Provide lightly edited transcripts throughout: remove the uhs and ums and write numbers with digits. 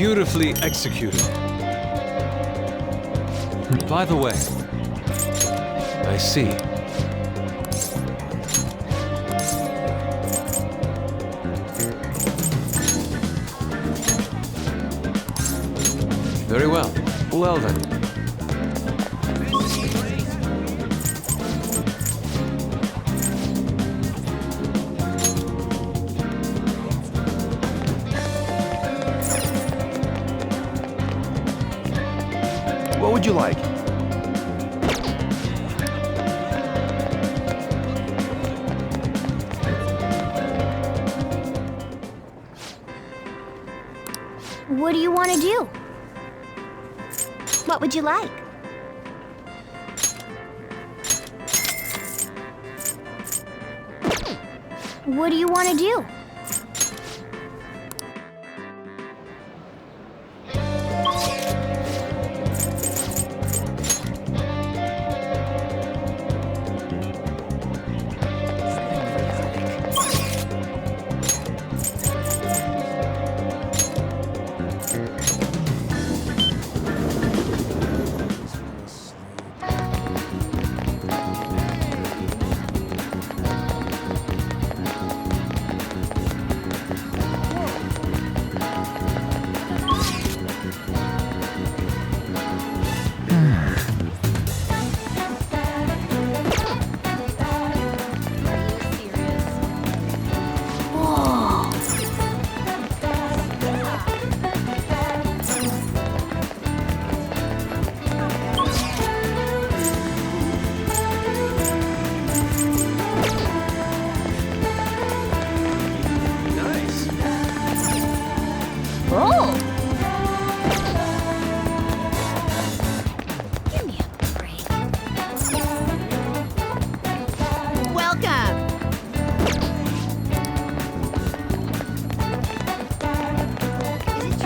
Beautifully executed. By the way, I see. Very well. Well then. What would you like? What do you want to do? What would you like? What do you want to do? Oh! Give me a break. Welcome! Is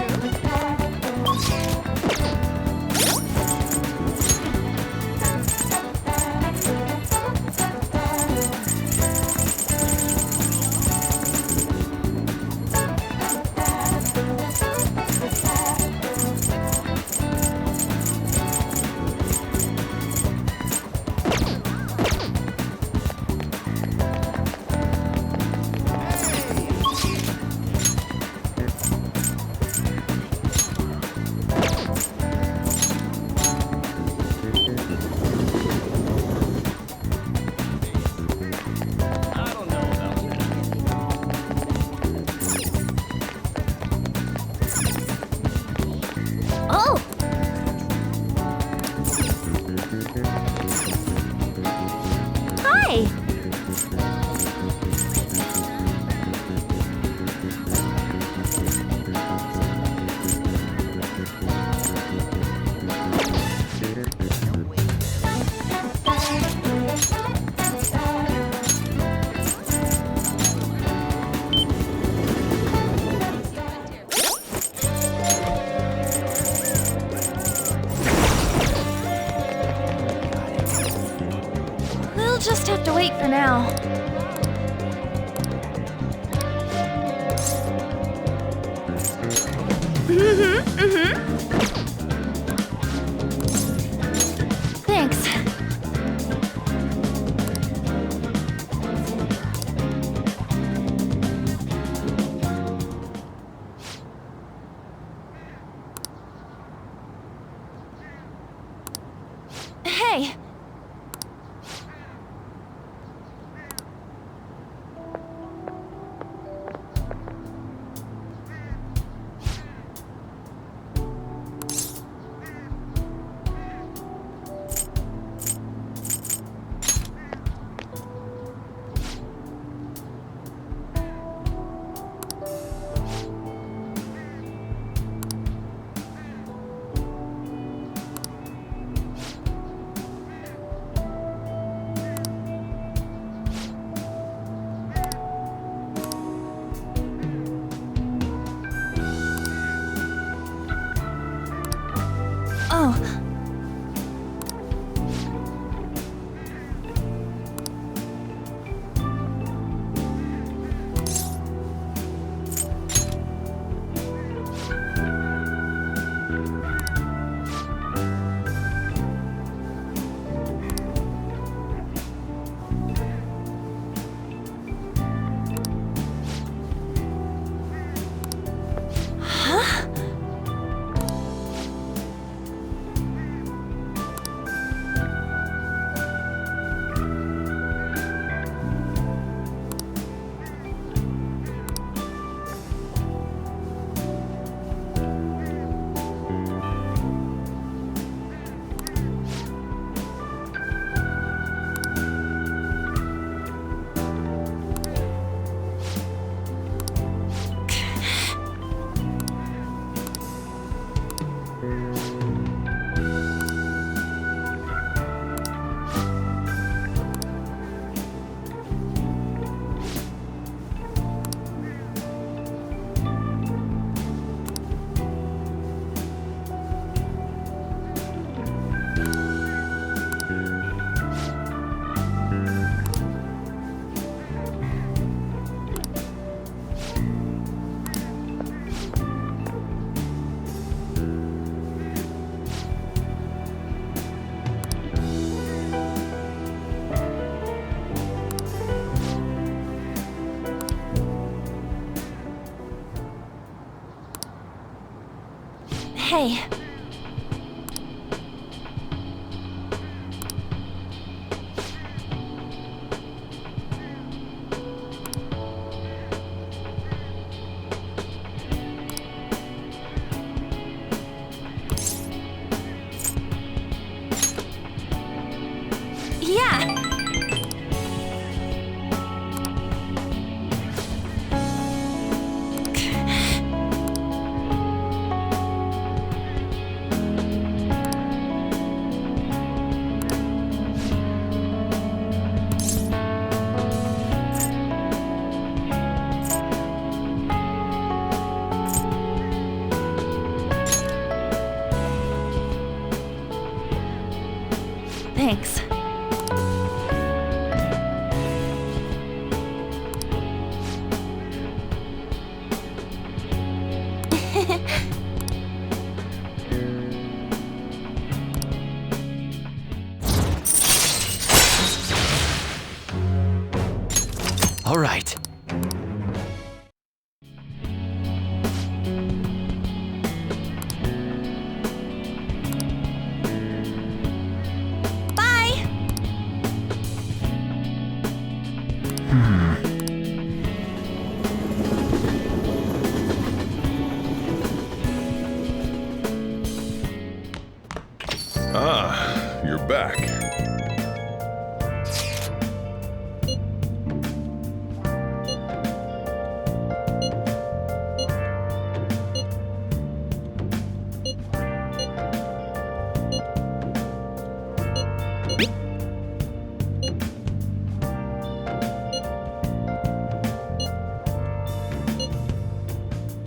Oh! Hi! We'll just have to wait for now. Thanks. Hey! Hey. Yeah. Thanks. All right. Bye. Ah, you're back.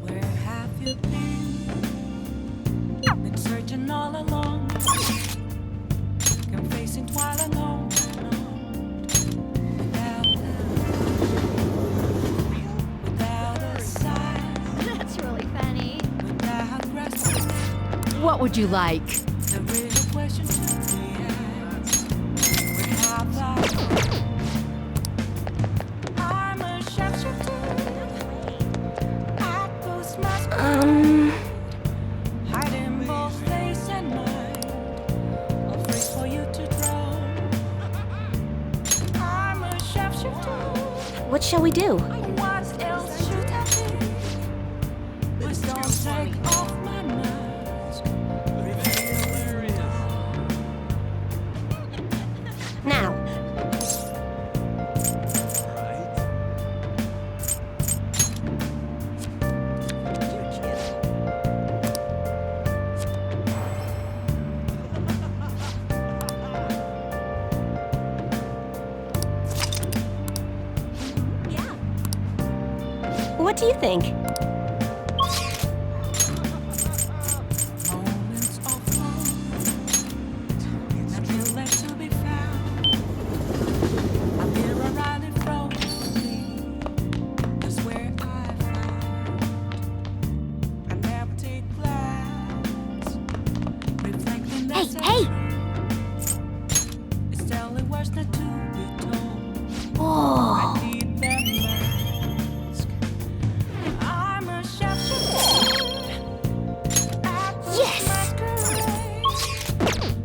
Where have you been? Been searching all along, confessing while alone, without a sign, That's really funny. without grasping What would you like? the real question to be asked. Where have I gone? I'm a sharpshooter. I post my hiding both face and mind, afraid for you to draw. I'm a sharpshooter. What shall we do? What else should I be? Please don't take off my mask. Reveal it all. Now. What do you think? Moments of love, nothing left to be found. A mirror right in front of me is where I found an empty glass, reflecting the Hey! It's telling words not to be told. Oh. I need that mask. I'm a sharpshooter. Yes!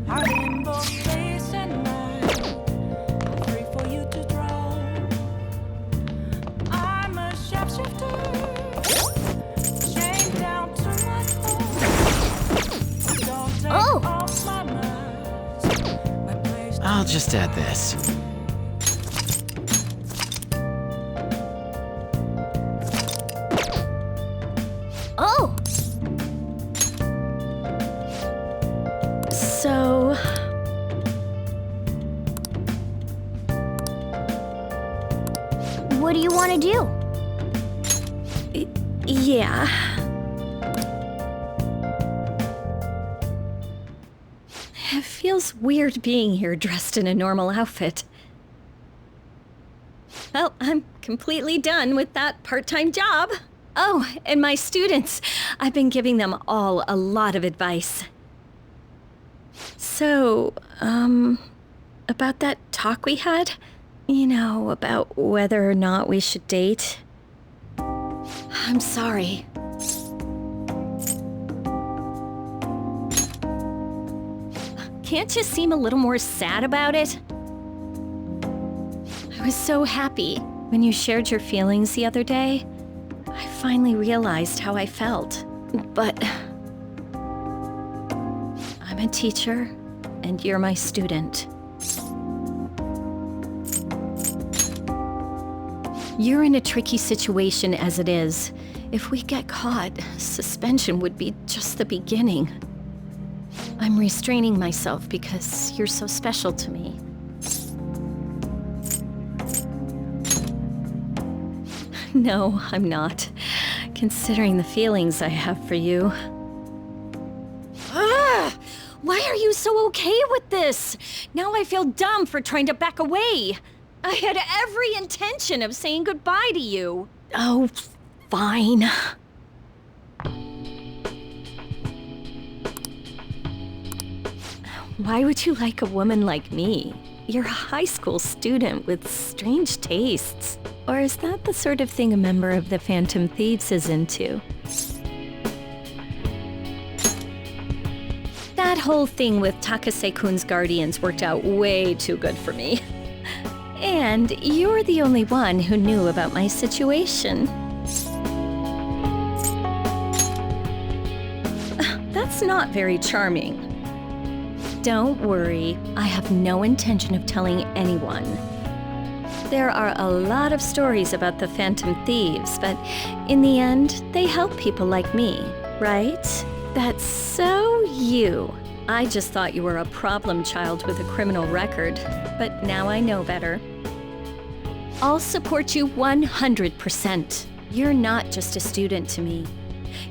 Hiding both face and mind, free for you to draw. I'm a sharpshooter. Chained down to my core. Don't take Oh. off my mask. My place I'll just add this. Oh! So... What do you want to do? Yeah. It feels weird being here dressed in a normal outfit. Well, I'm completely done with that part-time job. Oh, and my students. I've been giving them all a lot of advice. So, about that talk we had? You know, about whether or not we should date? I'm sorry. Can't you seem a little more sad about it? I was so happy when you shared your feelings the other day. I finally realized how I felt. But I'm a teacher, and you're my student. You're in a tricky situation as it is. If we get caught, suspension would be just the beginning. I'm restraining myself because you're so special to me. No, I'm not, considering the feelings I have for you. Ah! Why are you so okay with this? Now I feel dumb for trying to back away. I had every intention of saying goodbye to you. Oh, fine. Why would you like a woman like me? You're a high school student with strange tastes. Or is that the sort of thing a member of the Phantom Thieves is into? That whole thing with Takase-kun's guardians worked out way too good for me. And you're the only one who knew about my situation. That's not very charming. Don't worry, I have no intention of telling anyone. There are a lot of stories about the Phantom Thieves, but in the end, they help people like me, right? That's so you. I just thought you were a problem child with a criminal record, but now I know better. I'll support you 100%. You're not just a student to me.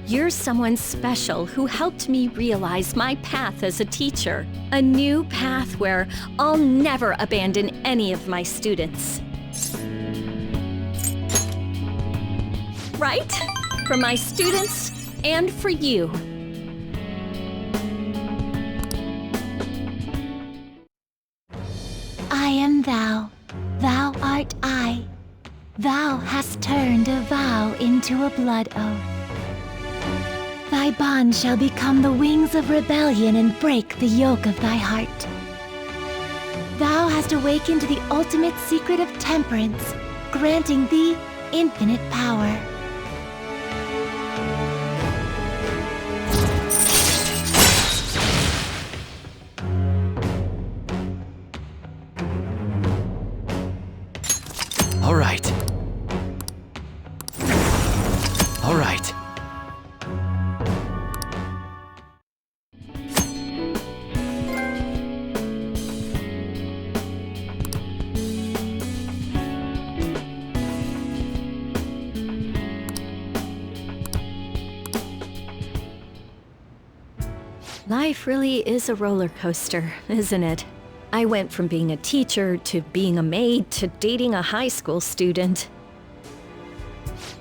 You're someone special who helped me realize my path as a teacher. A new path where I'll never abandon any of my students. Right? For my students and for you. I am thou, thou art I. Thou hast turned a vow into a blood oath. Thy bond shall become the wings of rebellion and break the yoke of thy heart. Thou hast awakened to the ultimate secret of temperance, granting thee infinite power. All right. All right. Life really is a roller coaster, isn't it? I went from being a teacher to being a maid to dating a high school student.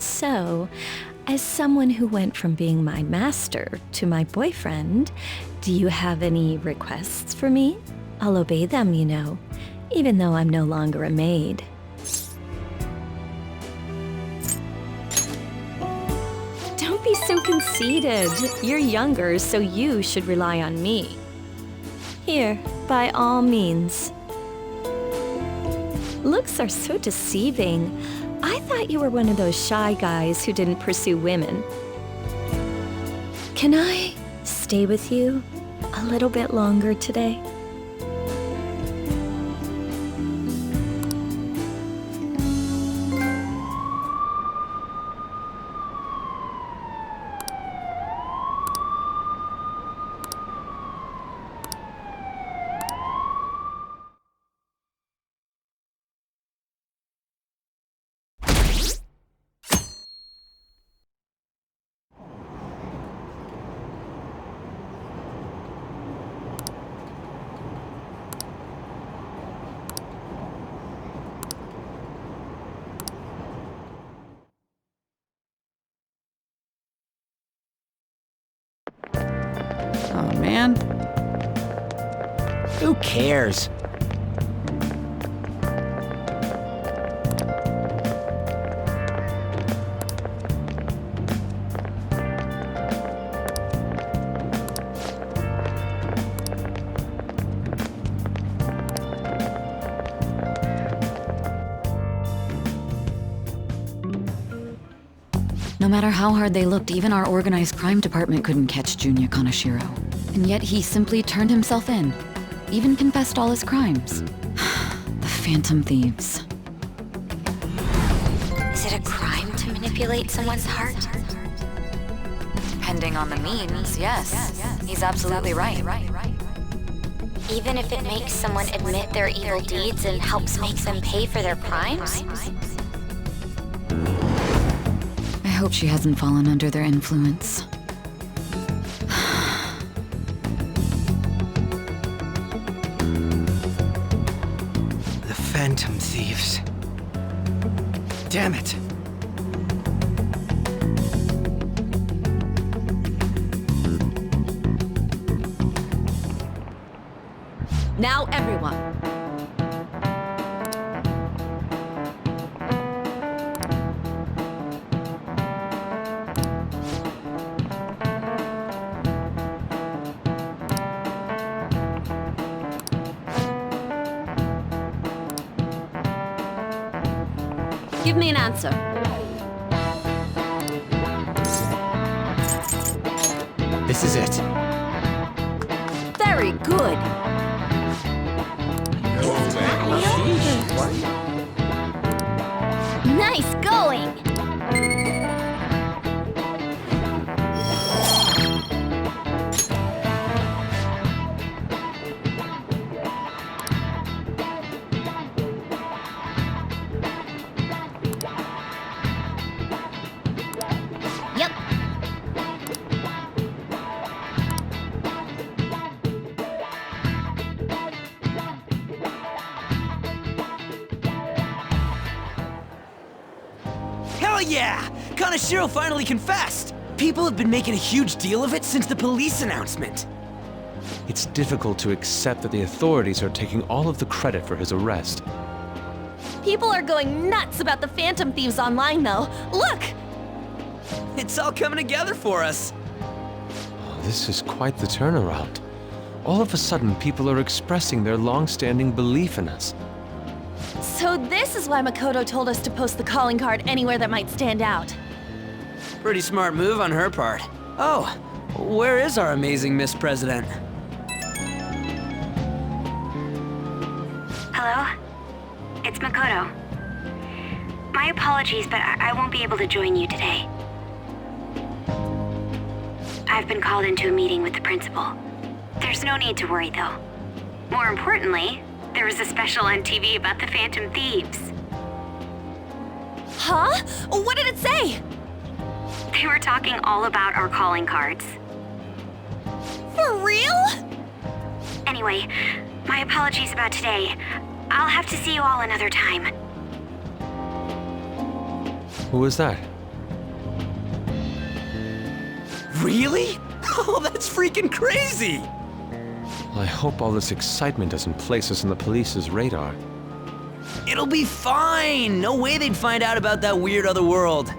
So, as someone who went from being my master to my boyfriend, do you have any requests for me? I'll obey them, you know, even though I'm no longer a maid. Don't be so conceited. You're younger, so you should rely on me. Here, by all means. Looks are so deceiving. I thought you were one of those shy guys who didn't pursue women. Can I stay with you a little bit longer today? Oh, man. Who cares? No matter how hard they looked, even our organized crime department couldn't catch Junya Kaneshiro. And yet he simply turned himself in. Even confessed all his crimes. The Phantom Thieves. Is it a crime to manipulate someone's heart? Depending on the means, yes. He's absolutely right. Even if it makes someone admit their evil deeds and helps make them pay for their crimes? I hope she hasn't fallen under their influence. The Phantom Thieves. Damn it. Now, everyone. Give me an answer. This is it. Very good. Nice going! Yep. Hell yeah! Kaneshiro finally confessed! People have been making a huge deal of it since the police announcement. It's difficult to accept that the authorities are taking all of the credit for his arrest. People are going nuts about the Phantom Thieves online, though. Look! It's all coming together for us. Oh, this is quite the turnaround. All of a sudden, people are expressing their long-standing belief in us. So this is why Makoto told us to post the calling card anywhere that might stand out. Pretty smart move on her part. Oh, where is our amazing Miss President? Hello? It's Makoto. My apologies, but I won't be able to join you today. I've been called into a meeting with the principal. There's no need to worry, though. More importantly, there was a special on TV about the Phantom Thieves. Huh? What did it say? They were talking all about our calling cards. For real? Anyway, my apologies about today. I'll have to see you all another time. Who was that? Really? Oh, that's freaking crazy! I hope all this excitement doesn't place us on the police's radar. It'll be fine! No way they'd find out about that weird other world.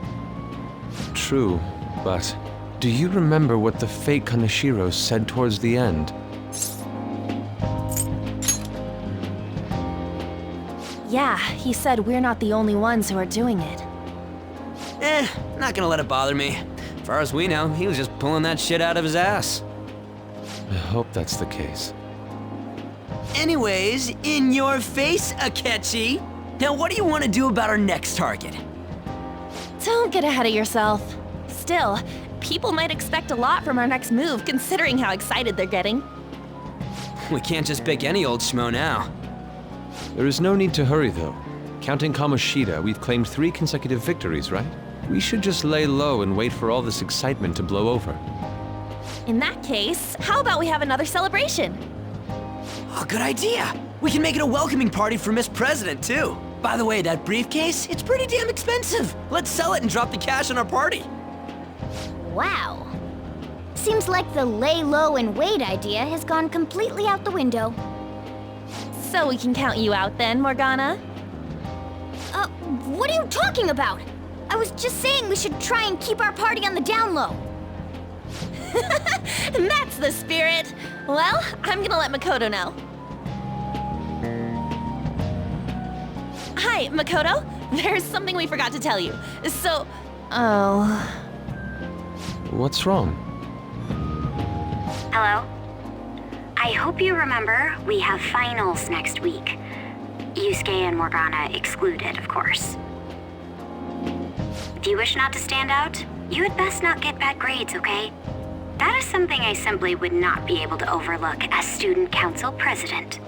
True, but do you remember what the fake Kaneshiro said towards the end? Yeah, he said we're not the only ones who are doing it. Not gonna let it bother me. As far as we know, he was just pulling that shit out of his ass. I hope that's the case. Anyways, in your face, Akechi. Now what do you want to do about our next target? Don't get ahead of yourself. Still, people might expect a lot from our next move, considering how excited they're getting. We can't just pick any old schmo now. There is no need to hurry, though. Counting Kamoshida, we've claimed 3 consecutive victories, right? We should just lay low and wait for all this excitement to blow over. In that case, how about we have another celebration? Oh, good idea. We can make it a welcoming party for Miss President, too. By the way, that briefcase, it's pretty damn expensive. Let's sell it and drop the cash on our party. Wow. Seems like the lay low and wait idea has gone completely out the window. So we can count you out then, Morgana? What are you talking about? I was just saying we should try and keep our party on the down low. That's the spirit! Well, I'm gonna let Makoto know. Hi, Makoto. There's something we forgot to tell you. So, Oh. What's wrong? Hello? I hope you remember we have finals next week. Yusuke and Morgana excluded, of course. If you wish not to stand out, you had best not get bad grades, okay? That is something I simply would not be able to overlook as student council president.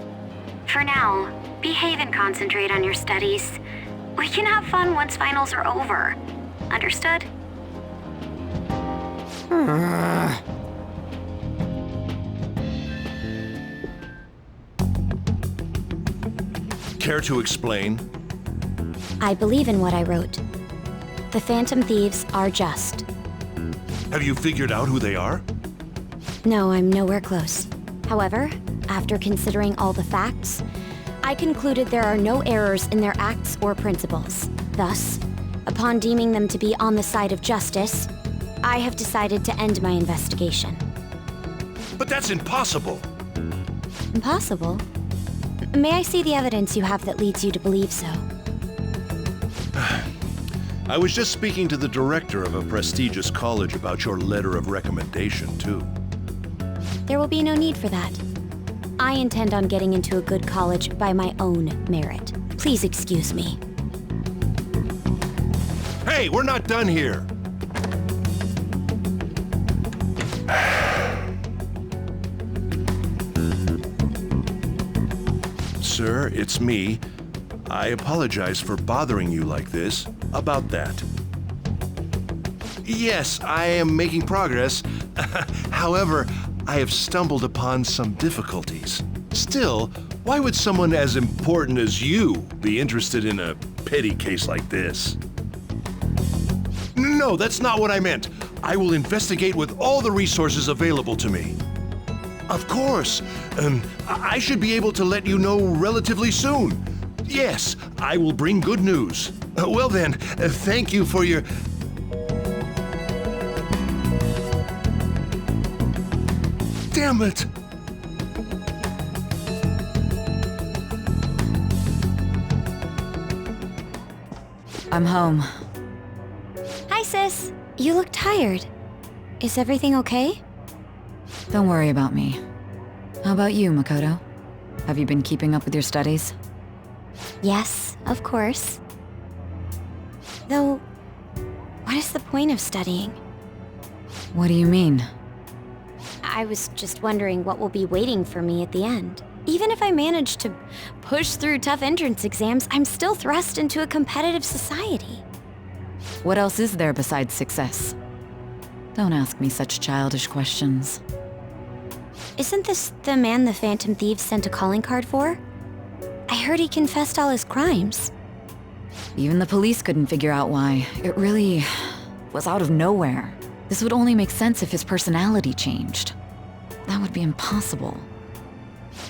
For now, behave and concentrate on your studies. We can have fun once finals are over. Understood? Care to explain? I believe in what I wrote. The Phantom Thieves are just. Have you figured out who they are? No, I'm nowhere close. However, after considering all the facts, I concluded there are no errors in their acts or principles. Thus, upon deeming them to be on the side of justice, I have decided to end my investigation. But that's impossible! Impossible? May I see the evidence you have that leads you to believe so? I was just speaking to the director of a prestigious college about your letter of recommendation, too. There will be no need for that. I intend on getting into a good college by my own merit. Please excuse me. Hey, we're not done here! Sir, it's me. I apologize for bothering you like this about that. Yes, I am making progress. However, I have stumbled upon some difficulties. Still, why would someone as important as you be interested in a petty case like this? No, that's not what I meant. I will investigate with all the resources available to me. Of course. I should be able to let you know relatively soon. Yes, I will bring good news. Well then, thank you for your... Damn it! I'm home. Hi, sis. You look tired. Is everything okay? Don't worry about me. How about you, Makoto? Have you been keeping up with your studies? Yes, of course. Though, what is the point of studying? What do you mean? I was just wondering what will be waiting for me at the end. Even if I manage to push through tough entrance exams, I'm still thrust into a competitive society. What else is there besides success? Don't ask me such childish questions. Isn't this the man the Phantom Thieves sent a calling card for? I heard he confessed all his crimes. Even the police couldn't figure out why. It really was out of nowhere. This would only make sense if his personality changed. That would be impossible.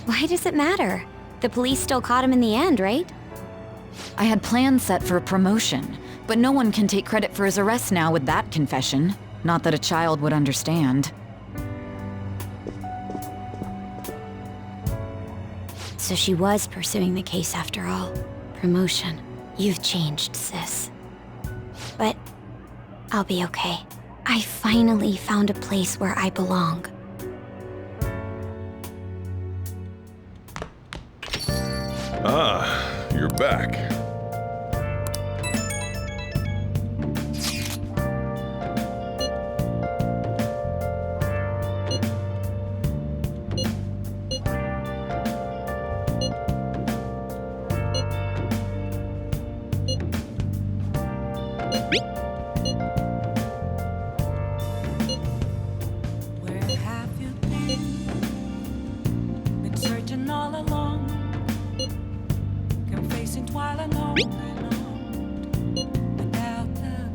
Why does it matter? The police still caught him in the end, right? I had plans set for a promotion, but no one can take credit for his arrest now with that confession. Not that a child would understand. So she was pursuing the case after all. Promotion. You've changed, sis. But I'll be okay. I finally found a place where I belong. Ah, you're back. Where have you been? Been searching all along, confessing while alone without a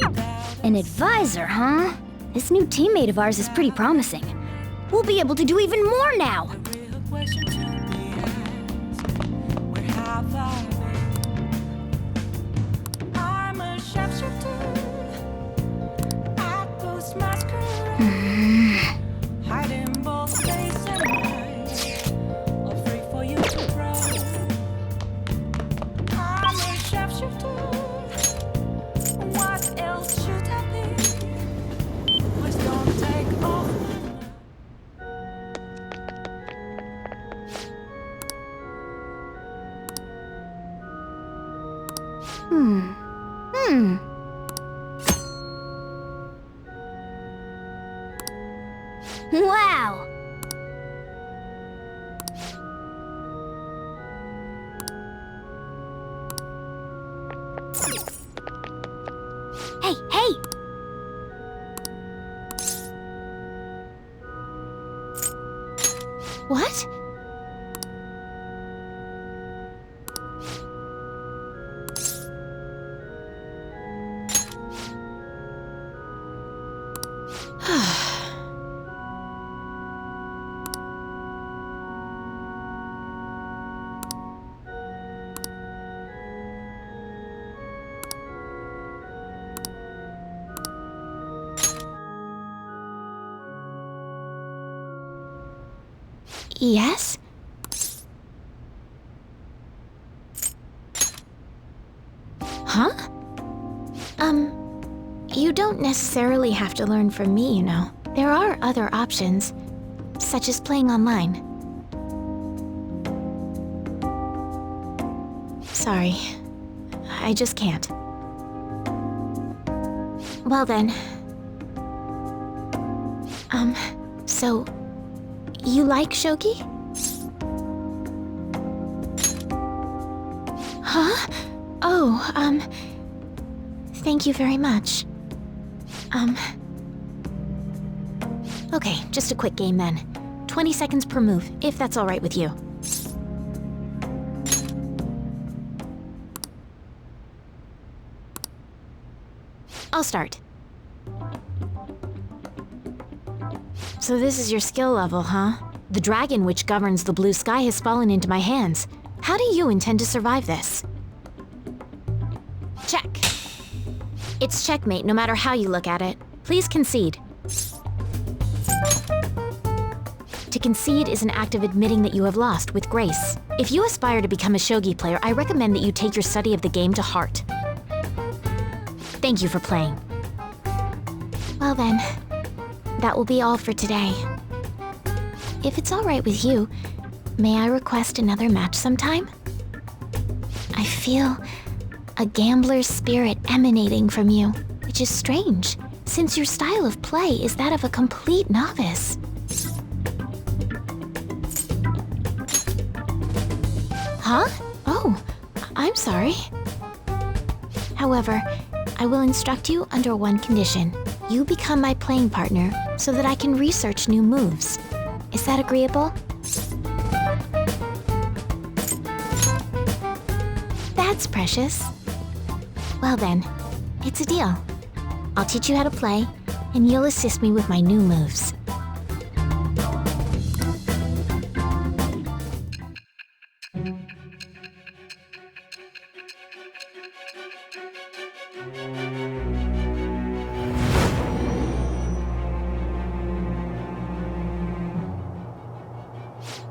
clue. An advisor, huh? This new teammate of ours is pretty promising. We'll be able to do even more now! The real question to be asked, where have I been? I'm a sharpshooter at Ghost Masquerade, hiding both days and nights, all free for you to try. I'm a sharpshooter Wow! Hey, hey! What? Yes? Huh? You don't necessarily have to learn from me, you know. There are other options, such as playing online. Sorry, I just can't. Well then. So, you like shogi? Huh? Oh, thank you very much. Okay, just a quick game then. 20 seconds per move, if that's all right with you. I'll start. So this is your skill level, huh? The dragon which governs the blue sky has fallen into my hands. How do you intend to survive this? Check. It's checkmate no matter how you look at it. Please concede. To concede is an act of admitting that you have lost with grace. If you aspire to become a shogi player, I recommend that you take your study of the game to heart. Thank you for playing. Well then, that will be all for today. If it's all right with you, may I request another match sometime? I feel a gambler's spirit emanating from you, which is strange, since your style of play is that of a complete novice. Huh? Oh, I'm sorry. However, I will instruct you under one condition. You become my playing partner so that I can research new moves. Is that agreeable? That's precious. Well then, it's a deal. I'll teach you how to play, and you'll assist me with my new moves.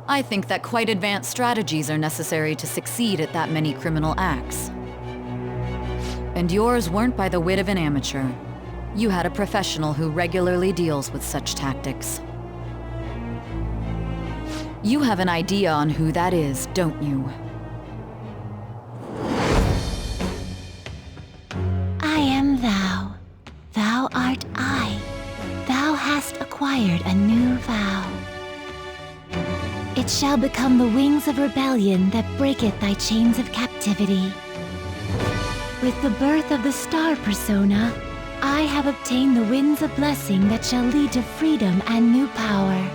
I think that quite advanced strategies are necessary to succeed at that many criminal acts. And yours weren't by the wit of an amateur. You had a professional who regularly deals with such tactics. You have an idea on who that is, don't you? I am thou. Thou art I. Thou hast acquired a new vow. It shall become the wings of rebellion that breaketh thy chains of captivity. With the birth of the star persona, I have obtained the winds of blessing that shall lead to freedom and new power.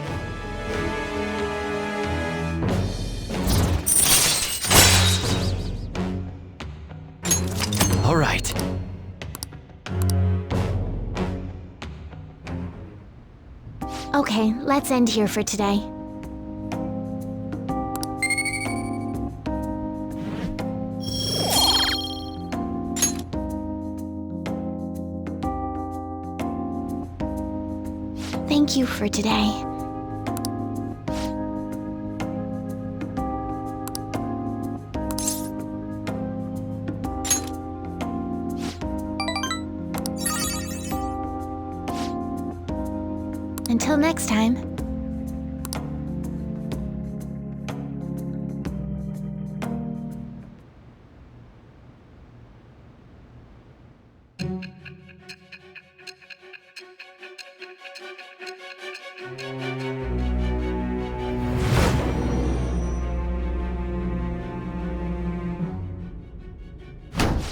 All right. Okay, let's end here for today. Thank you for today. Until next time.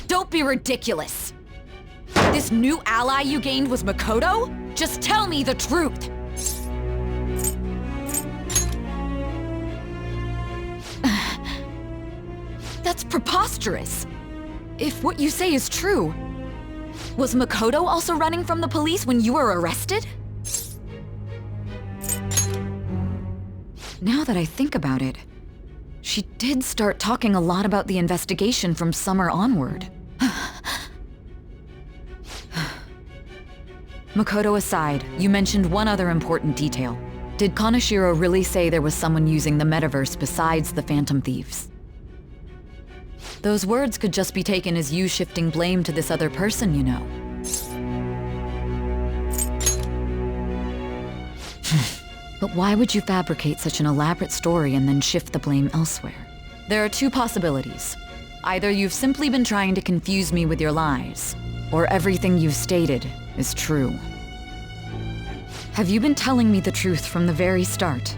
Don't be ridiculous! This new ally you gained was Makoto? Just tell me the truth! That's preposterous! If what you say is true, was Makoto also running from the police when you were arrested? Now that I think about it, she did start talking a lot about the investigation from summer onward. Makoto aside, you mentioned one other important detail. Did Kaneshiro really say there was someone using the metaverse besides the Phantom Thieves? Those words could just be taken as you shifting blame to this other person, you know. But why would you fabricate such an elaborate story and then shift the blame elsewhere? There are two possibilities. Either you've simply been trying to confuse me with your lies, or everything you've stated is true. Have you been telling me the truth from the very start?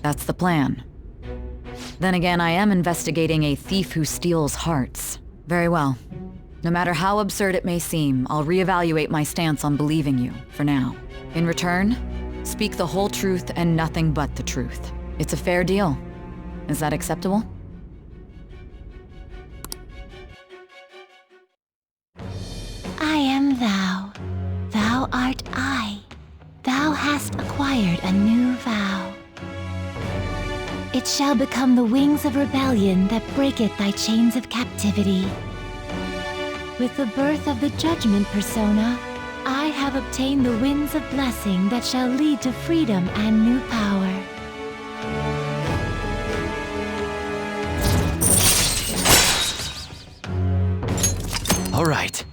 That's the plan. Then again, I am investigating a thief who steals hearts. Very well. No matter how absurd it may seem, I'll reevaluate my stance on believing you, for now. In return, speak the whole truth and nothing but the truth. It's a fair deal. Is that acceptable? I am thou. Thou art I. Thou hast acquired a new vow. It shall become the wings of rebellion that breaketh thy chains of captivity. With the birth of the Judgment Persona, I have obtained the winds of blessing that shall lead to freedom and new power. All right.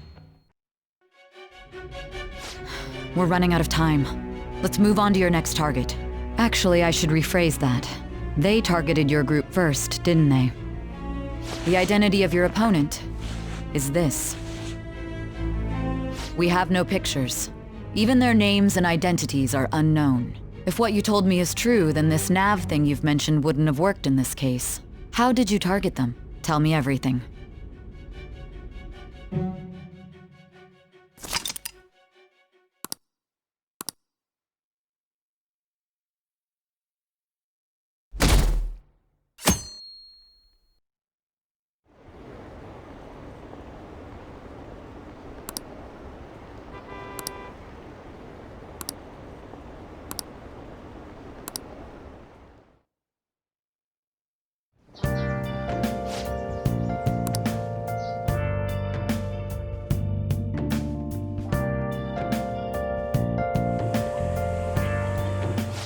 We're running out of time. Let's move on to your next target. Actually, I should rephrase that. They targeted your group first, didn't they? The identity of your opponent is this. We have no pictures. Even their names and identities are unknown. If what you told me is true, then this nav thing you've mentioned wouldn't have worked in this case. How did you target them? Tell me everything.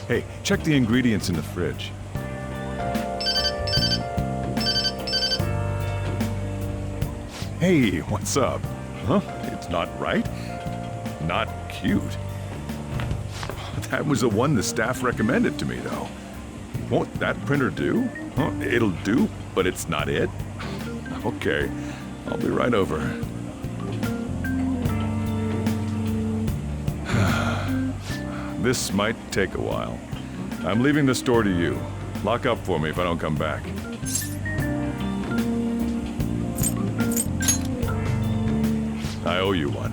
Hey, check the ingredients in the fridge. Hey, what's up? Huh? It's not right? Not cute. That was the one the staff recommended to me, though. Won't that printer do? Huh? It'll do, but it's not it? Okay, I'll be right over. This might take a while. I'm leaving the store to you. Lock up for me if I don't come back. I owe you one.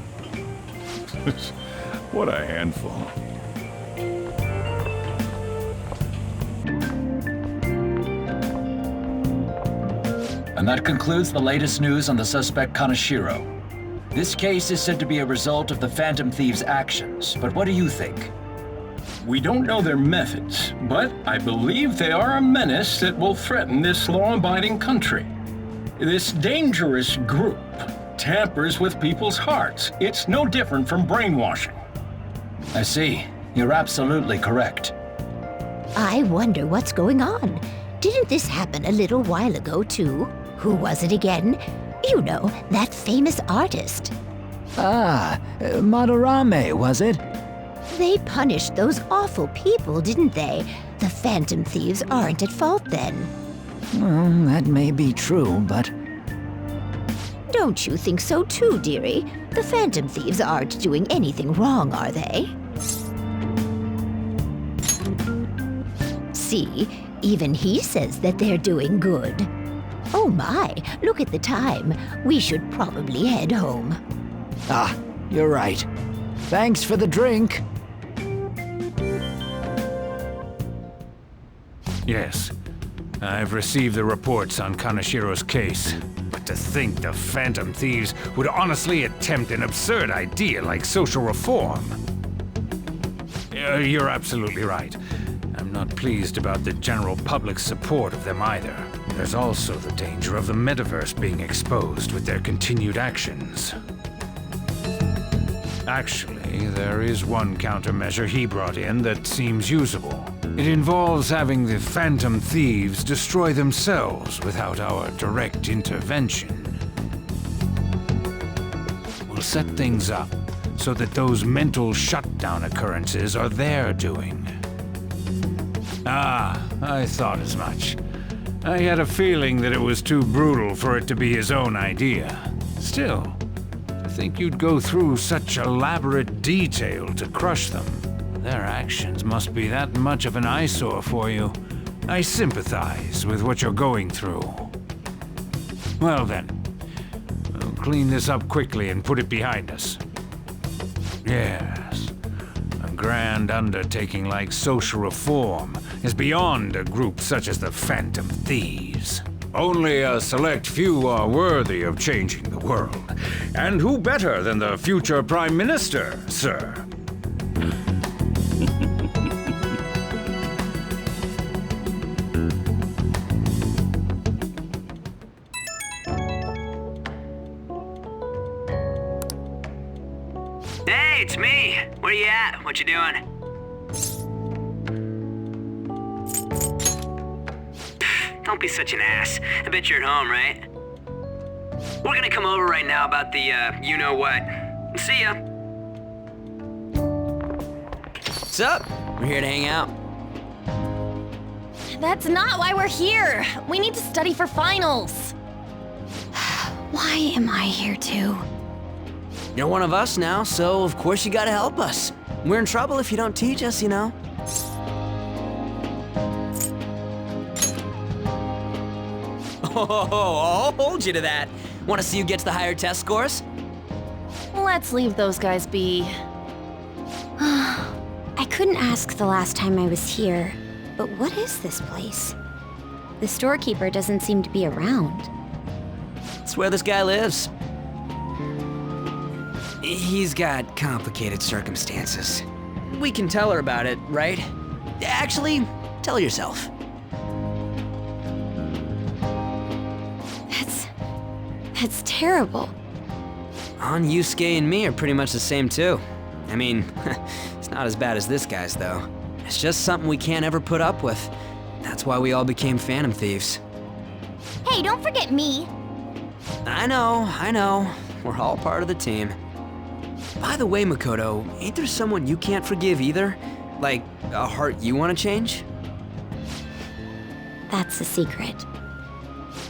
What a handful. And that concludes the latest news on the suspect Kaneshiro. This case is said to be a result of the Phantom Thieves' actions, but what do you think? We don't know their methods, but I believe they are a menace that will threaten this law-abiding country. This dangerous group tampers with people's hearts. It's no different from brainwashing. I see. You're absolutely correct. I wonder what's going on. Didn't this happen a little while ago, too? Who was it again? You know, that famous artist. Ah, Madarame, was it? They punished those awful people, didn't they? The Phantom Thieves aren't at fault then. Well, that may be true, but Don't you think so too, dearie? The Phantom Thieves aren't doing anything wrong, are they? See, even he says that they're doing good. Oh my, look at the time. We should probably head home. ah, you're right. Thanks for the drink. Yes, I've received the reports on Kanashiro's case. But to think the Phantom Thieves would honestly attempt an absurd idea like social reform. You're absolutely right. I'm not pleased about the general public's support of them either. There's also the danger of the metaverse being exposed with their continued actions. Actually, there is one countermeasure he brought in that seems usable. It involves having the Phantom Thieves destroy themselves without our direct intervention. We'll set things up so that those mental shutdown occurrences are their doing. Ah, I thought as much. I had a feeling that it was too brutal for it to be his own idea. Still, to think you'd go through such elaborate detail to crush them. Their actions must be that much of an eyesore for you. I sympathize with what you're going through. Well then, we'll clean this up quickly and put it behind us. Yes, a grand undertaking like social reform is beyond a group such as the Phantom Thieves. Only a select few are worthy of changing the world. And who better than the future Prime Minister, sir? Hey, it's me. Where you at? What you doing? Don't be such an ass. I bet you're at home, right? We're gonna come over right now about the, you-know-what. See ya. What's up? We're here to hang out. That's not why we're here. We need to study for finals. Why am I here too? You're one of us now, so of course you gotta help us. We're in trouble if you don't teach us, you know? Oh, I'll hold you to that. Want to see who gets the higher test scores? Let's leave those guys be. I couldn't ask the last time I was here, but what is this place? The storekeeper doesn't seem to be around. It's where this guy lives. He's got complicated circumstances. We can tell her about it, right? Actually, tell yourself. That's terrible. On Yusuke and me are pretty much the same too. I mean, it's not as bad as this guy's though. It's just something we can't ever put up with. That's why we all became Phantom Thieves. Hey, don't forget me. I know. We're all part of the team. By the way, Makoto, ain't there someone you can't forgive either? Like, a heart you want to change? That's a secret.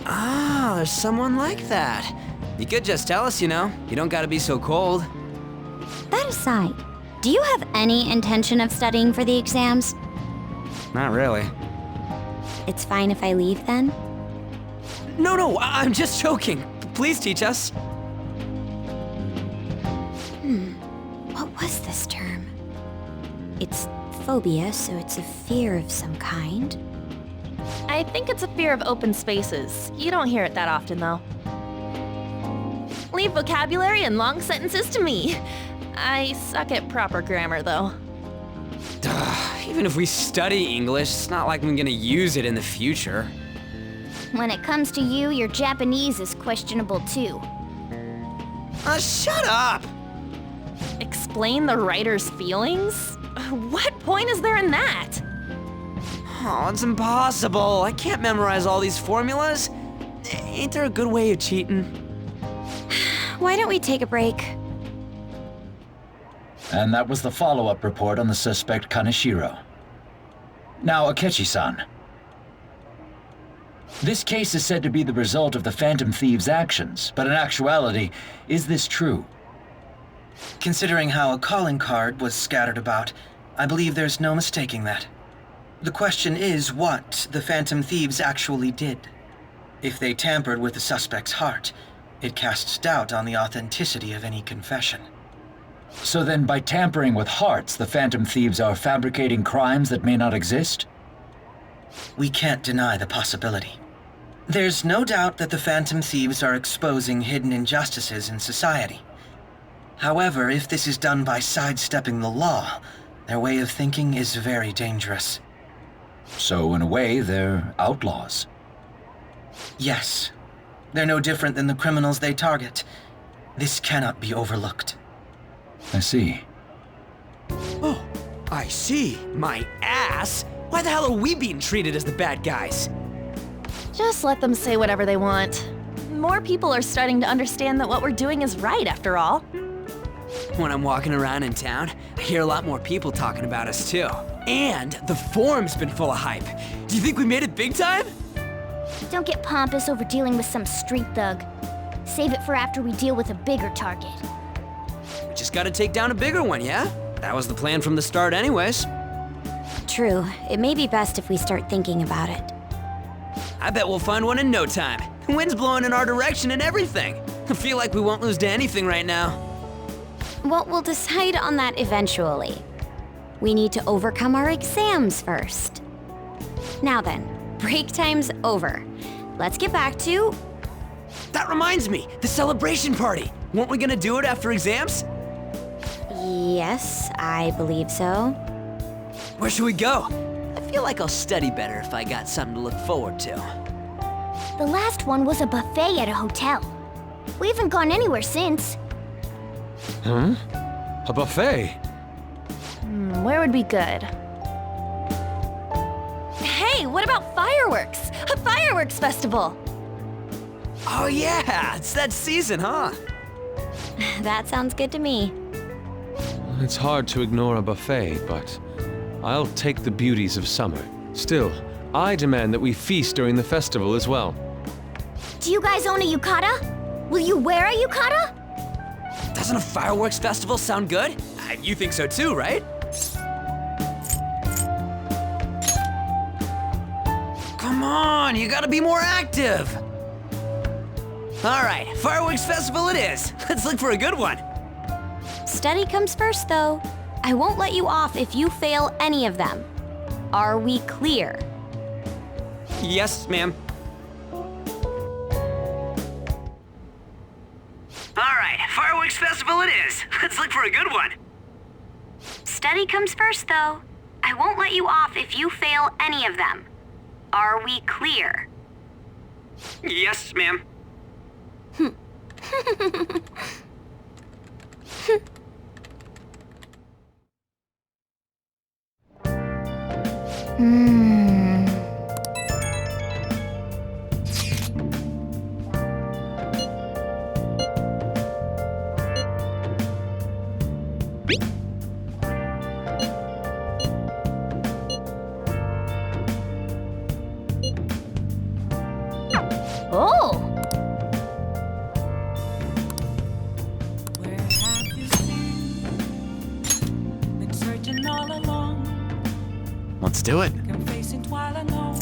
Ah, there's someone like that. You could just tell us, you know. You don't gotta be so cold. That aside, do you have any intention of studying for the exams? Not really. It's fine if I leave then? No, I'm just joking. Please teach us. What was this term? It's phobia, so it's a fear of some kind. I think it's a fear of open spaces. You don't hear it that often, though. Leave vocabulary and long sentences to me. I suck at proper grammar, though. Even if we study English, it's not like I'm gonna use it in the future. When it comes to you, your Japanese is questionable too. Shut up! Explain the writer's feelings? What point is there in that? Oh, it's impossible. I can't memorize all these formulas. Ain't there a good way of cheating? Why don't we take a break? And that was the follow-up report on the suspect Kaneshiro. Now, Akechi-san. This case is said to be the result of the Phantom Thieves' actions, but in actuality, is this true? Considering how a calling card was scattered about, I believe there's no mistaking that. The question is what the Phantom Thieves actually did. If they tampered with the suspect's heart, it casts doubt on the authenticity of any confession. So then, by tampering with hearts, the Phantom Thieves are fabricating crimes that may not exist? We can't deny the possibility. There's no doubt that the Phantom Thieves are exposing hidden injustices in society. However, if this is done by sidestepping the law, their way of thinking is very dangerous. So, in a way, they're outlaws. Yes. They're no different than the criminals they target. This cannot be overlooked. I see. Oh, I see. My ass? Why the hell are we being treated as the bad guys? Just let them say whatever they want. More people are starting to understand that what we're doing is right, after all. When I'm walking around in town, I hear a lot more people talking about us too. And the forum's been full of hype. Do you think we made it big time? Don't get pompous over dealing with some street thug. Save it for after we deal with a bigger target. We just gotta take down a bigger one, yeah? That was the plan from the start anyways. True. It may be best if we start thinking about it. I bet we'll find one in no time. The wind's blowing in our direction and everything. I feel like we won't lose to anything right now. Well, we'll decide on that eventually. We need to overcome our exams first. Now then, break time's over. Let's get back to... That reminds me, the celebration party. Weren't we gonna do it after exams? Yes, I believe so. Where should we go? I feel like I'll study better if I got something to look forward to. The last one was a buffet at a hotel. We haven't gone anywhere since. Huh? A buffet? Where would be good? Hey, what about fireworks? A fireworks festival! Oh yeah, it's that season, huh? That sounds good to me. It's hard to ignore a buffet, but I'll take the beauties of summer. Still, I demand that we feast during the festival as well. Do you guys own a yukata? Will you wear a yukata? Doesn't a fireworks festival sound good? You think so too, right? Come on, you gotta be more active! Alright, fireworks festival it is. Let's look for a good one. Study comes first, though. I won't let you off if you fail any of them. Are we clear? Yes, ma'am. Alright, fireworks festival it is. Let's look for a good one. Study comes first, though. I won't let you off if you fail any of them. Are we clear? Yes, ma'am. Oh! Where have you been searching all along? Let's do it. Confessing while I know